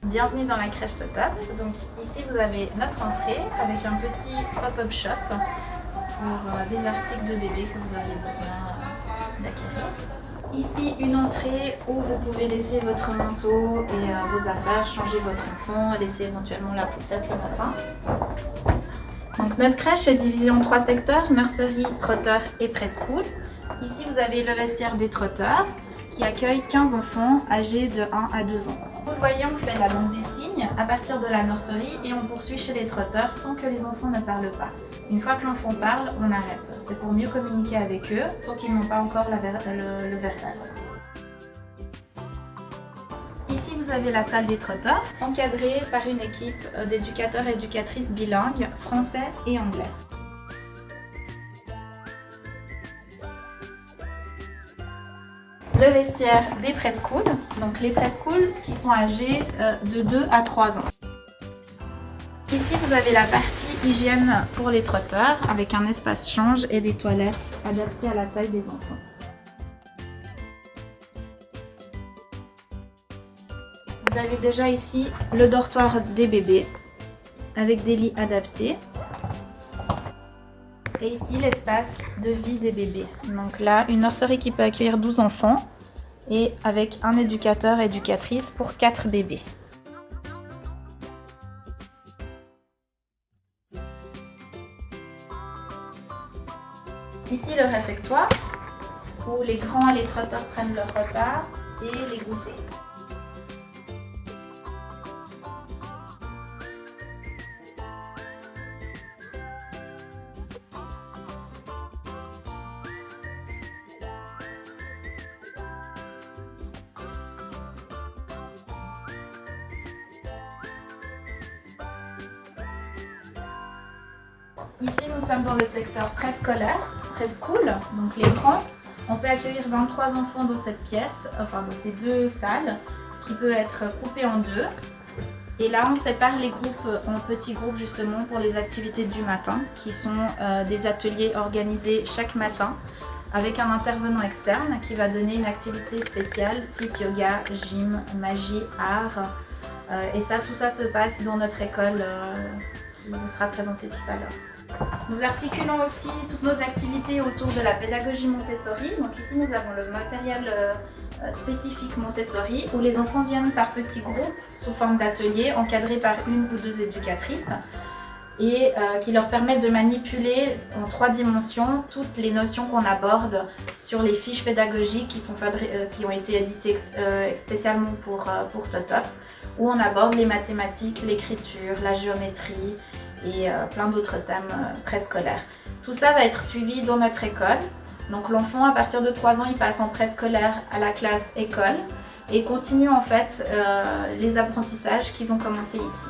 Bienvenue dans la crèche Totop. Donc ici vous avez notre entrée avec un petit pop-up shop pour des articles de bébé que vous auriez besoin d'acquérir. Ici une entrée où vous pouvez laisser votre manteau et vos affaires, changer votre enfant, laisser éventuellement la poussette le matin. Donc notre crèche est divisée en 3 secteurs, nursery, trotter et preschool. Ici vous avez le vestiaire des trotteurs qui accueille 15 enfants âgés de 1 à 2 ans. Vous le voyez, on fait la langue des signes à partir de la nursery et on poursuit chez les trotteurs tant que les enfants ne parlent pas. Une fois que l'enfant parle, on arrête. C'est pour mieux communiquer avec eux tant qu'ils n'ont pas encore le verbal. Ici, vous avez la salle des trotteurs, encadrée par une équipe d'éducateurs et éducatrices bilingues, français et anglais. Le vestiaire des preschool, donc les preschool qui sont âgés de 2 à 3 ans. Ici vous avez la partie hygiène pour les trotteurs avec un espace change et des toilettes adaptées à la taille des enfants. Vous avez déjà ici le dortoir des bébés avec des lits adaptés. Et ici l'espace de vie des bébés. Donc là, une nursery qui peut accueillir 12 enfants et avec un éducateur et éducatrice pour 4 bébés. Ici le réfectoire où les grands et les trotteurs prennent leur repas et les goûters. Ici, nous sommes dans le secteur préscolaire, preschool, donc les grands. On peut accueillir 23 enfants dans cette pièce, enfin dans ces 2 salles, qui peut être coupée en 2. Et là, on sépare les groupes en petits groupes justement pour les activités du matin, qui sont des ateliers organisés chaque matin avec un intervenant externe qui va donner une activité spéciale type yoga, gym, magie, art. Et ça, tout ça se passe dans notre école qui vous sera présentée tout à l'heure. Nous articulons aussi toutes nos activités autour de la pédagogie Montessori. Donc ici nous avons le matériel spécifique Montessori où les enfants viennent par petits groupes sous forme d'ateliers encadrés par 1 ou 2 éducatrices et qui leur permettent de manipuler en 3 dimensions toutes les notions qu'on aborde sur les fiches pédagogiques qui ont été éditées spécialement pour Totop, où on aborde les mathématiques, l'écriture, la géométrie et plein d'autres thèmes préscolaires. Tout ça va être suivi dans notre école. Donc l'enfant, à partir de 3 ans, il passe en préscolaire à la classe école et continue en fait les apprentissages qu'ils ont commencé ici.